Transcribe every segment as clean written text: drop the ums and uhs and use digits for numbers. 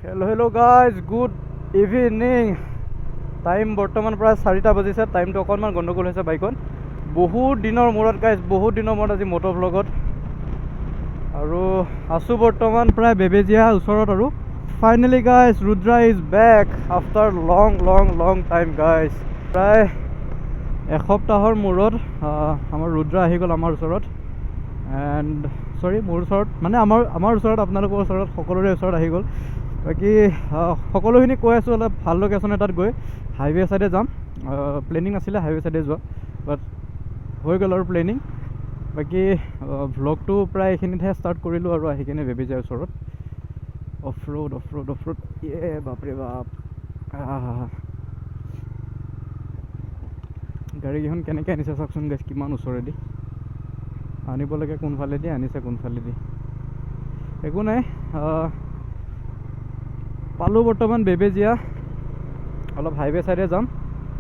Hello guys, good evening. Time বৰ্তমান প্ৰায় 4টা বাজিছে। টাইমটো অকণমান গণ্ডগোল হৈছে বাইকত। বহুত দিনৰ মূৰত গাইজ, বহুত দিনৰ মূৰত আজি মটৰ ভ্লগত আৰু আছোঁ বৰ্তমান প্ৰায় বেবেজীয়া ওচৰত। আৰু finally guys Rudra is back after long time guys. প্ৰায় এসপ্তাহৰ মূৰত আমাৰ ৰুদ্ৰা আহি গ'ল আমাৰ ওচৰত। এণ্ড চৰি, মোৰ ওচৰত মানে আমাৰ ওচৰত, আপোনালোকৰ ওচৰত, সকলোৰে ওচৰত আহি গ'ল। বাকী সকলোখিনি কৈ আছোঁ, অলপ ভাল লোকেশ্যন এটাত গৈ হাইৱে ছাইডে যাম। প্লেনিং আছিলে হাইৱে ছাইডে যোৱা, বাট হৈ গ'ল আৰু প্লেনিং। বাকী ভ্লগটো প্ৰায় এইখিনিতহে ষ্টাৰ্ট কৰিলোঁ আৰু আহি কিনে বেবেজীয়াৰ ওচৰত। অফ ৰোড বাপৰে বাপ। গাড়ীকেইখন কেনেকৈ আনিছে চাওকচোন গাইছ, কিমান ওচৰেদি আনিব লাগে, কোনফালেদি আনিছে, কোনফালেদি একো নাই। পালোঁ বৰ্তমান বেবেজীয়া। অলপ হাইৱে ছাইডে যাম,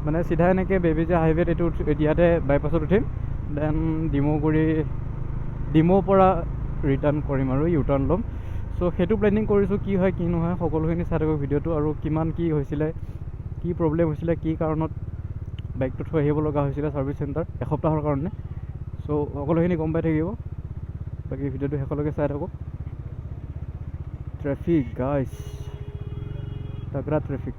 মানে চিধা এনেকৈ বেবেজীয়া হাইৱেত এইটো ইয়াতে বাইপাছত উঠিম, দেন ডিমৌৰ পৰা ৰিটাৰ্ণ কৰিম আৰু ইউ টাৰ্ণ ল'ম। চ' সেইটো প্লেনিং কৰিছোঁ, কি হয় কি নহয় সকলোখিনি চাই থাকক ভিডিঅ'টো। আৰু কিমান কি হৈছিলে, কি প্ৰব্লেম হৈছিলে, কি কাৰণত বাইকটো থৈ আহিব লগা হৈছিলে ছাৰ্ভিচ চেণ্টাৰ এসপ্তাহৰ কাৰণে। চ' সকলোখিনি গম পাই থাকিব। বাকী ভিডিঅ'টো শেষলৈকে চাই থাকক। ট্ৰেফিক গাইছ, তাগৰা ট্ৰেফিক।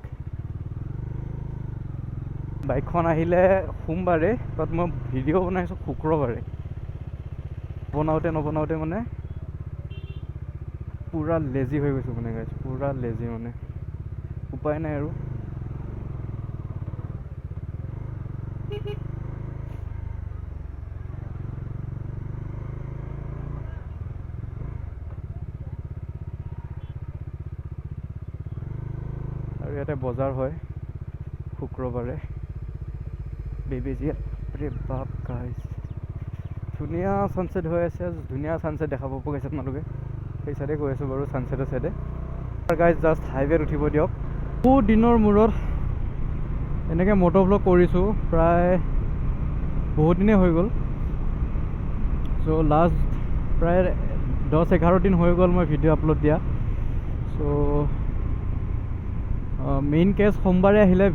বাইকখন আহিলে সোমবাৰে, বাট মই ভিডিঅ' বনাইছোঁ শুক্ৰবাৰে। নবনাওঁতে মানে পূৰা লেজি হৈ গৈছোঁ মানে গাইছ, পূৰা লেজি মানে, উপায় নাই আৰু। আৰু ইয়াতে বজাৰ হয় শুক্ৰবাৰে বেবেজীয়াত। ৰে বাপ গাইছ, ধুনীয়া ছানছেট হৈ আছে, ধুনীয়া ছানছেট দেখা পাব গৈছে আপোনালোকে। সেই চাইডে গৈ আছোঁ বাৰু, ছানছেটৰ চাইডে। গাইজ জাষ্ট হাইৱেত উঠিব দিয়ক। বহুত দিনৰ মূৰত এনেকৈ মটৰ ভ্লগ কৰিছোঁ, প্ৰায় বহুত দিনেই হৈ গ'ল। চ' লাষ্ট প্ৰায় 10-11 দিন হৈ গ'ল মই ভিডিঅ' আপলোড দিয়া। চ' মেইন কেছ সোমবাৰে আহিলে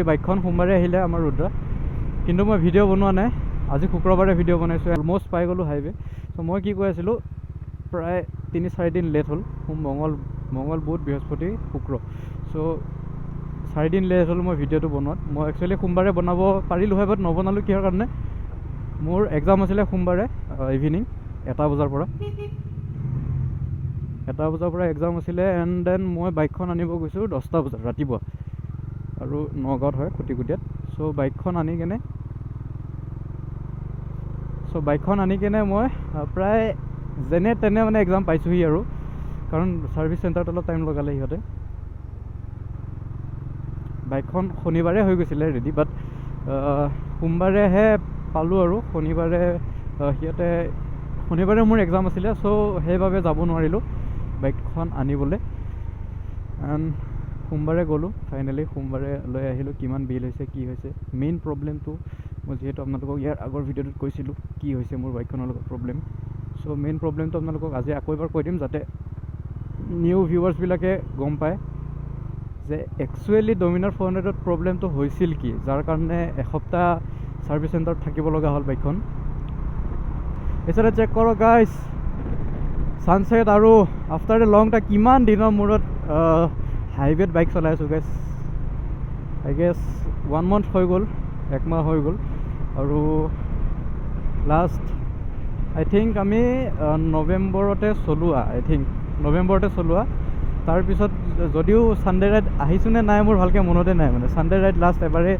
বাইকখন সোমবাৰে আহিলে আমাৰ ৰুদ্ৰা, কিন্তু মই ভিডিঅ' বনোৱা নাই। আজি শুক্ৰবাৰে ভিডিঅ' বনাইছোঁ, অলম'ষ্ট পাই গ'লোঁ হাইৱে। চ' মই কি কৈ আছিলোঁ, প্ৰায় 3-4 দিন লেট হ'ল। মঙল বুধ বৃহস্পতি শুক্ৰ, চ' 4 দিন লেট হ'ল মই ভিডিঅ'টো বনোৱাত। মই একচুৱেলি সোমবাৰে বনাব পাৰিলোঁ হয়, বাট নবনালোঁ। কিহৰ কাৰণে, মোৰ এক্সাম আছিলে সোমবাৰে ইভিনিং 1টা বজাৰ পৰা এক্সাম আছিলে। এণ্ড দেন মই বাইকখন আনিব গৈছোঁ 10টা বজাত ৰাতিপুৱা, আৰু নগাঁৱত হয় খুটিকুটীয়াত। চ' বাইকখন আনি কেনে মই প্ৰায় যেনে তেনে মানে এক্সাম পাইছোঁহি আৰু, কাৰণ ছাৰ্ভিচ চেণ্টাৰত অলপ টাইম লগালে সিহঁতে। বাইকখন শনিবাৰে হৈ গৈছিলে ৰেডি, বাট সোমবাৰেহে পালোঁ আৰু। শনিবাৰে মোৰ এক্সাম আছিলে, চ' সেইবাবে যাব নোৱাৰিলোঁ বাইকখন আনিবলৈ। এণ্ড সোমবাৰে গ'লোঁ, ফাইনেলি সোমবাৰে লৈ আহিলোঁ। কিমান বিল হৈছে, কি হৈছে, মেইন প্ৰব্লেমটো মই যিহেতু আপোনালোকক ইয়াৰ আগৰ ভিডিঅ'টোত কৈছিলোঁ কি হৈছে মোৰ বাইকখনৰ লগত প্ৰব্লেম। চ' মেইন প্ৰব্লেমটো আপোনালোকক আজি আকৌ এবাৰ কৈ দিম, যাতে নিউ ভিউৱাৰ্ছবিলাকে গম পায় যে একচুৱেলি ডমিনাৰ 400ত প্ৰব্লেমটো হৈছিল কি, যাৰ কাৰণে এসপ্তাহ ছাৰ্ভিচ চেণ্টাৰত থাকিব লগা হ'ল বাইকখন। এইচাইডে চেক কৰক গাইছ, ছানছেট আৰু আফটাৰ এ লং টাইম, কিমান দিনৰ মূৰত হাইৱেত বাইক চলাই আছোঁ গাইছ। আই গেছ 1 month হৈ গ'ল, 1 মাহ হৈ গ'ল। আৰু লাষ্ট আই থিংক আমি নৱেম্বৰতে চলোৱা। তাৰপিছত যদিও ছানডে ৰাইড আহিছোঁ নে নাই মোৰ ভালকৈ মনতে নাই, মানে ছানডে ৰাইড লাষ্ট এবাৰে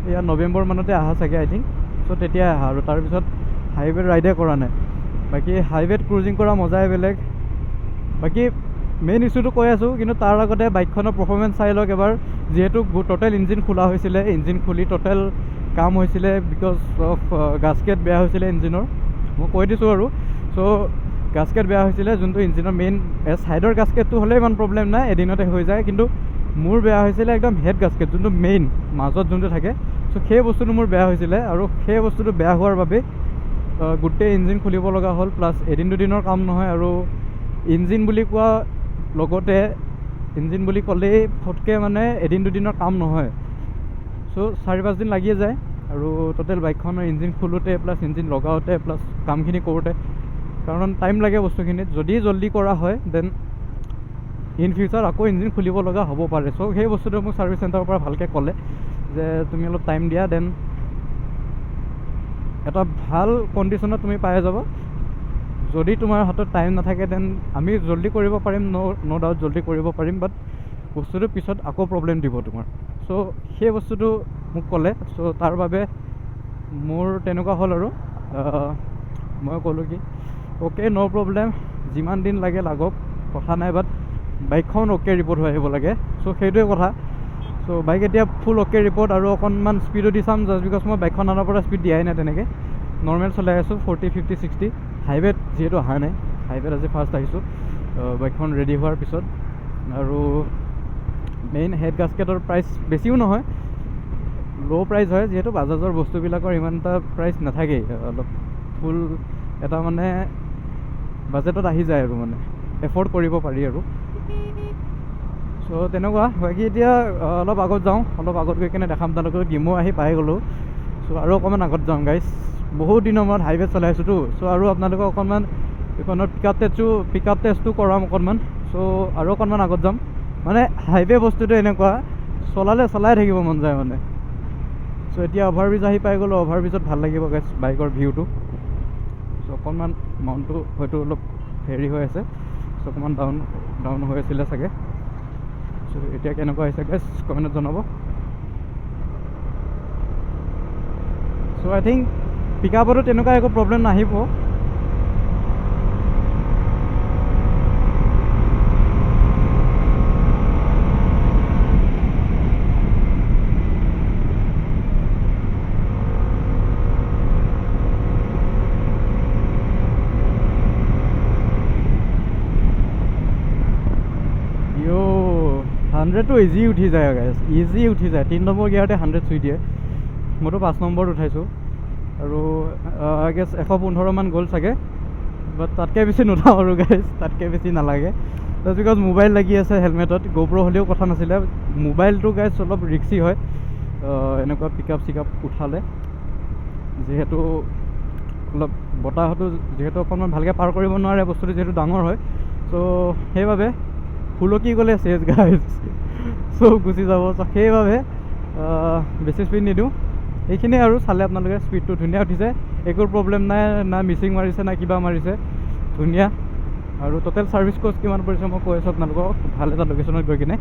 এয়া নৱেম্বৰ মানতে অহা চাগে আই থিংক। চ' তেতিয়াই অহা, আৰু তাৰপিছত হাইৱেত ৰাইডে কৰা নাই। বাকী হাইৱেত ক্ৰুজিং কৰা মজাই বেলেগ। বাকী মেইন ইছ্যুটো কৈ আছোঁ, কিন্তু তাৰ আগতে বাইকখনৰ পাৰফৰ্মেঞ্চ চাই লওক এবাৰ। যিহেতু টোটেল ইঞ্জিন খোলা হৈছিলে, ইঞ্জিন খুলি টোটেল কাম হৈছিলে বিকজ অফ গাস্কেট বেয়া হৈছিলে ইঞ্জিনৰ। মই কৈ দিছোঁ আৰু। চ' গাস্কেট বেয়া হৈছিলে, যোনটো ইঞ্জিনৰ মেইন ছাইডৰ গাস্কেটটো হ'লে ইমান প্ৰব্লেম নাই, এদিনতে হৈ যায়। কিন্তু মোৰ বেয়া হৈছিলে একদম হেড গাস্কেট, যোনটো মেইন মাজত যোনটো থাকে। চ' সেই বস্তুটো মোৰ বেয়া হৈছিলে, আৰু সেই বস্তুটো বেয়া হোৱাৰ বাবে গোটেই ইঞ্জিন খুলিব লগা হ'ল। প্লাছ এদিন দুদিনৰ কাম নহয়, আৰু ইঞ্জিন বুলি কোৱা লগতে ইঞ্জিন বুলি ক'লেই ফটকৈ মানে এদিন দুদিনৰ কাম নহয়। চ' 4-5 দিন লাগিয়ে যায় আৰু টোটেল বাইকখনৰ ইঞ্জিন খোলোতে প্লাছ ইঞ্জিন লগাওঁতে প্লাছ কামখিনি কৰোঁতে, কাৰণ টাইম লাগে বস্তুখিনিত। যদি জল্দি কৰা হয় দেন ইন ফিউচাৰ আকৌ ইঞ্জিন খুলিব লগা হ'ব পাৰে। চ' সেই বস্তুটো মোক ছাৰ্ভিচ চেণ্টাৰৰ পৰা ভালকৈ ক'লে যে তুমি অলপ টাইম দিয়া, দেন এটা ভাল কণ্ডিশ্যনত তুমি পাই যাবা। যদি তোমাৰ হাতত টাইম নাথাকে দেন আমি জল্দি কৰিব পাৰিম, ন' ডাউট জল্দি কৰিব পাৰিম, বাট বস্তুটো পিছত আকৌ প্ৰব্লেম দিব তোমাৰ। চ' সেই বস্তুটো মোক ক'লে। চ' তাৰ বাবে মোৰ তেনেকুৱা হ'ল আৰু মই ক'লোঁ কি অ'কে ন' প্ৰব্লেম, যিমান দিন লাগে লাগক, কথা নাই, বাট বাইকখন অ'কে ৰিপৰ্ট হৈ আহিব লাগে। চ' সেইটোৱে কথা। চ' বাইক এতিয়া ফুল অ'কে ৰিপৰ্ট আৰু অকণমান স্পীডো দি চাম, জাষ্ট বিকজ মই বাইকখন অনাৰ পৰা স্পীড দিয়াই নাই তেনেকৈ। নৰ্মেল চলাই আছোঁ 40, 50, 60। হাইৱেত যিহেতু অহা নাই, হাইৱেত আজি ফাৰ্ষ্ট আহিছোঁ বাইকখন ৰেডি হোৱাৰ পিছত। আৰু মেইন হেড গাস্কেটৰ প্ৰাইচ বেছিও নহয়, ল' প্ৰাইচ হয়, যিহেতু বাজাজৰ বস্তুবিলাকৰ ইমান এটা প্ৰাইচ নাথাকেই, অলপ ফুল এটা মানে বাজেটত আহি যায় আৰু মানে এফৰ্ড কৰিব পাৰি আৰু। চ' তেনেকুৱা। বাকী এতিয়া অলপ আগত যাওঁ, অলপ আগত গৈ কিনে দেখাম তেওঁলোকক। ডিমো আহি পাই গ'লোঁ। চ' আৰু অকণমান আগত যাওঁ গাইজ, বহুত দিনৰ মূৰত হাইৱেত চলাই আছোঁতো। চ' আৰু আপোনালোকক অকণমান এইখনৰ পিক আপ টেষ্টটো কৰাম অকণমান। চ' আৰু অকণমান আগত যাম। মানে হাইৱে বস্তুটো এনেকুৱা, চলাই থাকিব মন যায় মানে। চ' এতিয়া অভাৰব্ৰিজ আহি পাই গ'লোঁ। অভাৰব্ৰিজত ভাল লাগিব গাইজ বাইকৰ ভিউটো। চ' অকণমান মাউণ্টটো হয়তো অলপ হেৰি হৈ আছে, চ' অকণমান ডাউন হৈ আছিলে চাগে। চ' এতিয়া কেনেকুৱা হৈছে গাইজ কমেণ্টত জনাব। চ' আই থিংক পিক আপতো তেনেকুৱা একো প্ৰব্লেম নাহিব। ইঅ' 100টো ইজি উঠি যায় গাইজ, ইজি উঠি যায়। 3 নম্বৰ গিয়াৰতে 100 চুই দিয়ে। মইতো 5 নম্বৰত উঠাইছোঁ আৰু আই গেছ 115 মান গ'ল চাগে, বাট তাতকৈ বেছি নুঠাওঁ আৰু গাইজ, তাতকৈ বেছি নালাগে। জাষ্ট বিকজ মোবাইল লাগি আছে হেলমেটত। GoPro হ'লেও কথা নাছিলে, মোবাইলটো গাইজ অলপ ৰিক্সি হয় এনেকুৱা পিক আপ উঠালে, যিহেতু অলপ বতাহতো যিহেতু অকণমান ভালকৈ পাৰ কৰিব নোৱাৰে, বস্তুটো যিহেতু ডাঙৰ হয়। চ' সেইবাবে সুলকি গ'লে চেজ গাইজ, চব গুচি যাব। চ' সেইবাবে বেছি স্পীড নিদিওঁ। এইখিনিয়ে আৰু চালে আপোনালোকে স্পীডটো ধুনীয়া উঠিছে, একো প্ৰব্লেম নাই, না মিচিং মাৰিছে না কিবা মাৰিছে, ধুনীয়া। আৰু টোটেল ছাৰ্ভিচ কষ্ট কিমান পৰিছে মই কৈ আছোঁ আপোনালোকক, ভাল এটা লোকেশ্যনত গৈ কিনে।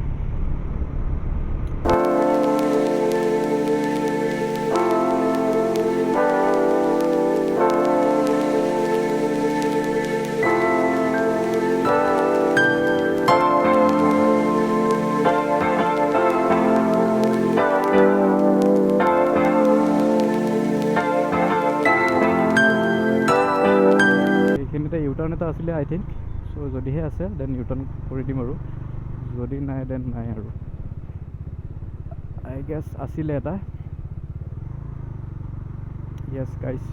এইখিনিতে ইউটাৰ্ণ এটা আছিলে আই থিংক। চ' যদিহে আছে দেন ইউটাৰ্ণ কৰি দিম আৰু, যদি নাই দেন নাই আৰু। আই গেছ আছিলে এটা, য়েছ গাইজ।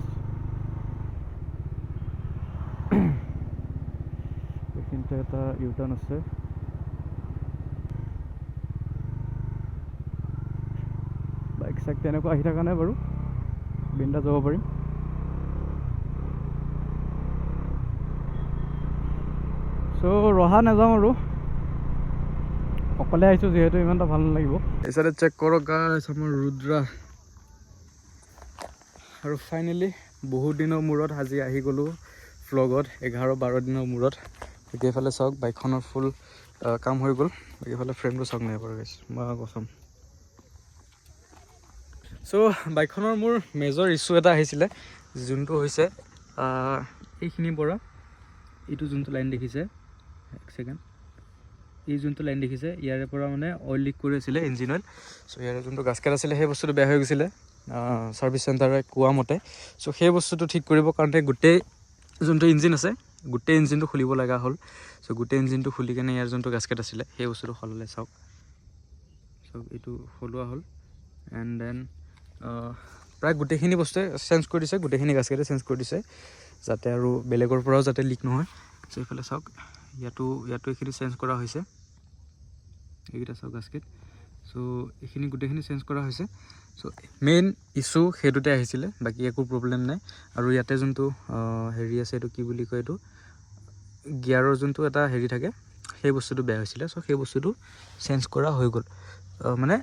এইখিনিতে এটা ইউটাৰ্ণ আছে। বাইক চাইক তেনেকুৱা আহি থকা নাই বাৰু, বিন্দাছ যাব পাৰিম। চ' ৰহা নাযাওঁ আৰু, অকলে আহিছোঁ যিহেতু ইমান এটা ভাল নালাগিব। এইচাইডে চেক কৰক গাইজ আমাৰ ৰুদ্ৰা। আৰু ফাইনেলি বহুত দিনৰ মূৰত আজি আহি গ'লোঁ ভ্লগত, 11-12 দিনৰ মূৰত। বাকী এইফালে চাওক বাইকখনৰ ফুল কাম হৈ গ'ল। বাকী এইফালে ফ্ৰেমটো চাওক নাই বাৰু গাইজ, মই কচম। চ' বাইকখনৰ মোৰ মেজৰ ইছ্যু এটা আহিছিলে, যোনটো হৈছে এইখিনিৰ পৰা এইটো যোনটো লাইন দেখিছে, এক ছেকেণ্ড, এই যোনটো লাইন দেখিছে ইয়াৰে পৰা মানে অইল লিক কৰি আছিলে, ইঞ্জিন অইল। চ' ইয়াৰে যোনটো গাস্কেট আছিলে সেই বস্তুটো বেয়া হৈ গৈছিলে ছাৰ্ভিচ চেণ্টাৰে কোৱা মতে। চ' সেই বস্তুটো ঠিক কৰিবৰ কাৰণে গোটেই যোনটো ইঞ্জিন আছে গোটেই ইঞ্জিনটো খুলিব লগা হ'ল। চ' গোটেই ইঞ্জিনটো খুলি কেনে ইয়াৰ যোনটো গাস্কেট আছিলে সেই বস্তুটো সলালে। চাওক এইটো সলোৱা হ'ল এণ্ড দেন প্ৰায় গোটেইখিনি বস্তুৱে চেঞ্জ কৰি দিছে, গোটেইখিনি গাস্কেটে চেঞ্জ কৰি দিছে, যাতে আৰু বেলেগৰ পৰাও যাতে লিক নহয়। চ' এইফালে চাওক ইয়াতো এইখিনি চেঞ্জ কৰা হৈছে। এইকেইটা চাওক গাস্কেট। চ' এইখিনি গোটেইখিনি চেঞ্জ কৰা হৈছে। চ' মেইন ইছ্যু সেইটোতে আহিছিলে, বাকী একো প্ৰব্লেম নাই। আৰু ইয়াতে যোনটো হেৰি আছে, এইটো কি বুলি কয়, এইটো গিয়াৰৰ যোনটো এটা হেৰি থাকে, সেই বস্তুটো বেয়া হৈছিলে। চ' সেই বস্তুটো চেঞ্জ কৰা হৈ গ'ল, মানে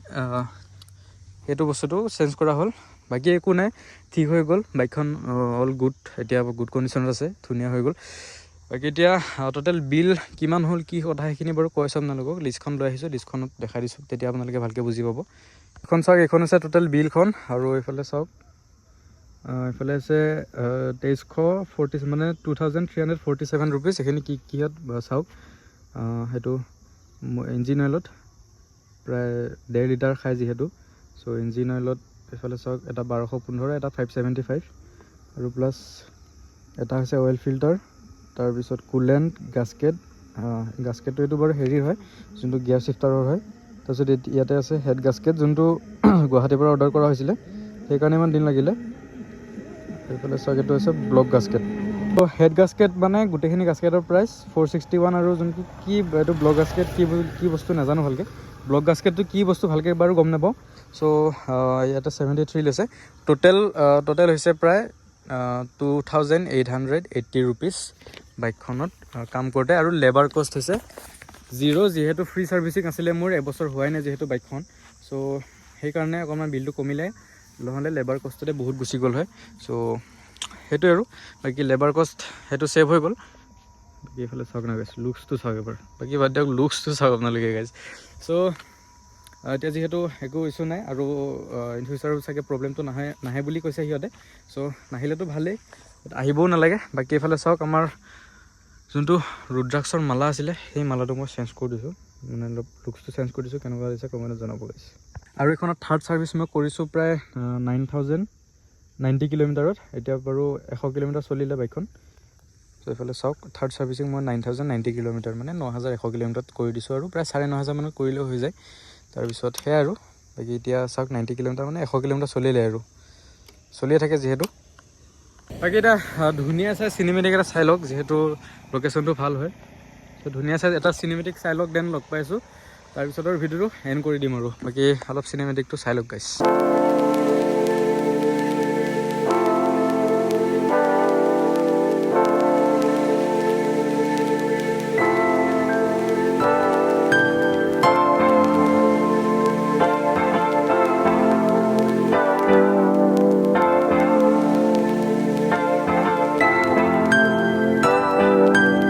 সেইটো বস্তুটো চেঞ্জ কৰা হ'ল। বাকী একো নাই, ঠিক হৈ গ'ল। বাইকখন অল গুড, এতিয়া গুড কণ্ডিশ্যনত আছে, ধুনীয়া হৈ গ'ল। বাকী এতিয়া টোটেল বিল কিমান হ'ল, কি কথা, সেইখিনি বাৰু কৈ চাম আপোনালোকক। লিষ্টখন লৈ আহিছোঁ, লিষ্টখনত দেখাই দিছোঁ, তেতিয়া আপোনালোকে ভালকৈ বুজি পাব। এখন চাওক, এইখন আছে টোটেল বিলখন। আৰু এইফালে চাওক, এইফালে আছে 2340, মানে 2347 ৰুপিজ। এইখিনি কিহত চাওক, সেইটো ইঞ্জিন অইলত প্ৰায় 1.5 লিটাৰ খায় যিহেতু। চ' ইঞ্জিন অইলত এইফালে চাওক, এটা 1215, এটা 575, আৰু প্লাছ এটা হৈছে অইল ফিল্টাৰ, তাৰপিছত কুলেণ্ট, গাস্কেটটো এইটো বাৰু হেৰি হয়, যোনটো গিয়াৰ চিফ্টাৰৰ হয়। তাৰপিছত ইয়াতে আছে হেড গাস্কেট, যোনটো গুৱাহাটীৰ পৰা অৰ্ডাৰ কৰা হৈছিলে, সেইকাৰণে ইমান দিন লাগিলে। এইফালে চাওক, এইটো হৈছে ব্লক গাস্কেট। ত' হেড গাস্কেট মানে গোটেইখিনি গাস্কেটৰ প্ৰাইচ 461, আৰু যোনটো কি এইটো ব্লক গাস্কেট কি বস্তু নাজানো ভালকৈ। ব্লক গাস্কেটটো কি বস্তু ভালকৈ বাৰু গম নাপাওঁ। চ' ইয়াতে 73 লৈছে। টোটেল হৈছে প্ৰায় 2880 ৰুপিজ বাইকখনত কাম কৰোঁতে। আৰু লেবাৰ কষ্ট হৈছে 0, যিহেতু ফ্ৰী ছাৰ্ভিচিং আছিলে মোৰ, এবছৰ হোৱাই নাই যিহেতু বাইকখন। চ' সেইকাৰণে অকণমান বিলটো কমিলে, নহ'লে লেবাৰ কষ্টতে বহুত গুচি গ'ল হয়। চ' সেইটোৱে আৰু। বাকী লেবাৰ কষ্ট সেইটো ছেভ হৈ গ'ল। বাকী এইফালে চাওক না গাইছ, লুকছটো চাওক এবাৰ। বাকী বাদ দিয়ক, লুকছটো চাওক আপোনালোকে গাইছ। চ' এতিয়া যিহেতু একো ইছ্যু নাই, আৰু ইন ফিউচাৰো চাগে প্ৰব্লেমটো নাহে বুলি কৈছে সিহঁতে। চ' নাহিলেতো ভালেই, আহিবও নালাগে। বাকী এইফালে চাওক, আমাৰ যোনটো ৰুদ্ৰাক্সৰ মালা আছিলে, সেই মালাটো মই চেঞ্জ কৰি দিছোঁ, মানে অলপ লুকছটো চেঞ্জ কৰি দিছোঁ। কেনেকুৱা দিছে কমেণ্টত জনাব গাইছ। আৰু এইখনত থাৰ্ড ছাৰ্ভিচ মই কৰিছোঁ প্ৰায় 9090 কিলোমিটাৰত। এতিয়া বাৰু 100 কিলোমিটাৰ চলিলে বাইকখন। চ' এইফালে চাওক, থাৰ্ড ছাৰ্ভিচিং মই 9090 কিলোমিটাৰ, মানে 9100 কিলোমিটাৰত কৰি দিছোঁ, আৰু প্ৰায় 9500 মানত কৰিলেও হৈ যায়। তাৰপিছত সেয়াই আৰু। বাকী এতিয়া চাওক, 90 কিলোমিটাৰ মানে 100 কিলোমিটাৰ চলিলে, আৰু চলিয়ে থাকে যিহেতু। বাকী এতিয়া ধুনীয়া চাই চিনেমেটিক এটা চাই লওক, যিহেতু লোকেশ্যনটো ভাল হয়। চ' ধুনীয়া চাই এটা চিনেমেটিক চাই লওক, দেন লগ পাইছোঁ। তাৰপিছত আৰু ভিডিঅ'টো এণ্ড কৰি দিম আৰু। বাকী অলপ চিনেমেটিকটো চাই লওক গাইছ।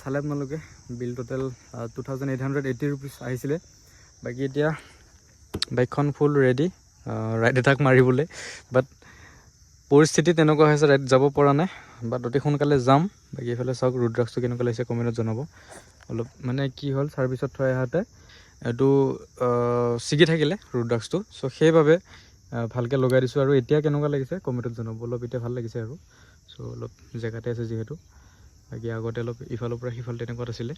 চালে আপোনালোকে বিল টোটেল 2880 ৰুপিজ আহিছিলে। বাকী এতিয়া বাইকখন ফুল ৰেডি ৰাইড এটাক মাৰিবলৈ। বাট পৰিস্থিতি তেনেকুৱা হৈছে, ৰাইড যাব পৰা নাই, বাট অতি সোনকালে যাম। বাকী এইফালে চাওক, ৰুদ্ৰাক্সটো কেনেকুৱা লাগিছে কমেণ্টত জনাব। অলপ মানে কি হ'ল, ছাৰ্ভিচত থৈ আহাতে এইটো ছিগি থাকিলে ৰুদ্ৰাক্সটো। চ' সেইবাবে ভালকৈ লগাই দিছোঁ। আৰু এতিয়া কেনেকুৱা লাগিছে কমেণ্টত জনাব। অলপ এতিয়া ভাল লাগিছে আৰু। চ' অলপ জেগাতে আছে যিহেতু। বাকী আগতে অলপ ইফালৰ পৰা সিফাল তেনেকুৱাত আছিলে।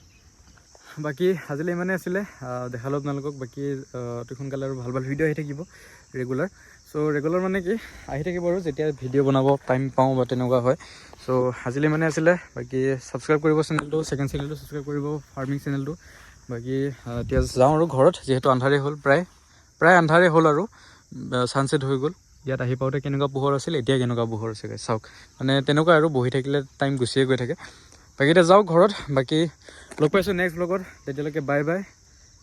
বাকী আজিলৈ ইমানেই আছিলে, দেখালোঁ আপোনালোকক। বাকী অতি সোনকালে আৰু ভাল ভাল ভিডিঅ' আহি থাকিব ৰেগুলাৰ। চ' ৰেগুলাৰ মানে কি, আহি থাকিব আৰু যেতিয়া ভিডিঅ' বনাব টাইম পাওঁ বা তেনেকুৱা হয়। চ' আজিলৈ ইমানেই আছিলে। বাকী ছাবস্ক্ৰাইব কৰিব চেনেলটো, ছেকেণ্ড চেনেলটো ছাবস্ক্ৰাইব কৰিব, ফাৰ্মিং চেনেলটো। বাকী এতিয়া যাওঁ আৰু ঘৰত, যিহেতু আন্ধাৰেই হ'ল, প্ৰায় আন্ধাৰেই হ'ল, আৰু ছানছেট হৈ গ'ল। ইয়াত আহি পাওঁতে কেনেকুৱা পোহৰ আছিল, এতিয়া কেনেকুৱা পোহৰ আছে চাওক। মানে তেনেকুৱা আৰু, বহি থাকিলে টাইম গুচিয়ে গৈ থাকে। বাকী এতিয়া যাওক ঘৰত। বাকী লগ পাইছোঁ নেক্সট ব্লগত, তেতিয়ালৈকে bye bye.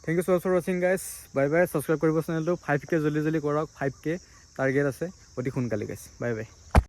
Thank you so' much for ৱাচিং গাইছ, বাই বাই। ছাবস্ক্ৰাইব কৰিব চেনেলটো, 5K জল্দি কৰক, 5K টাৰ্গেট আছে অতি সোনকালে গাইছ। Bye bye.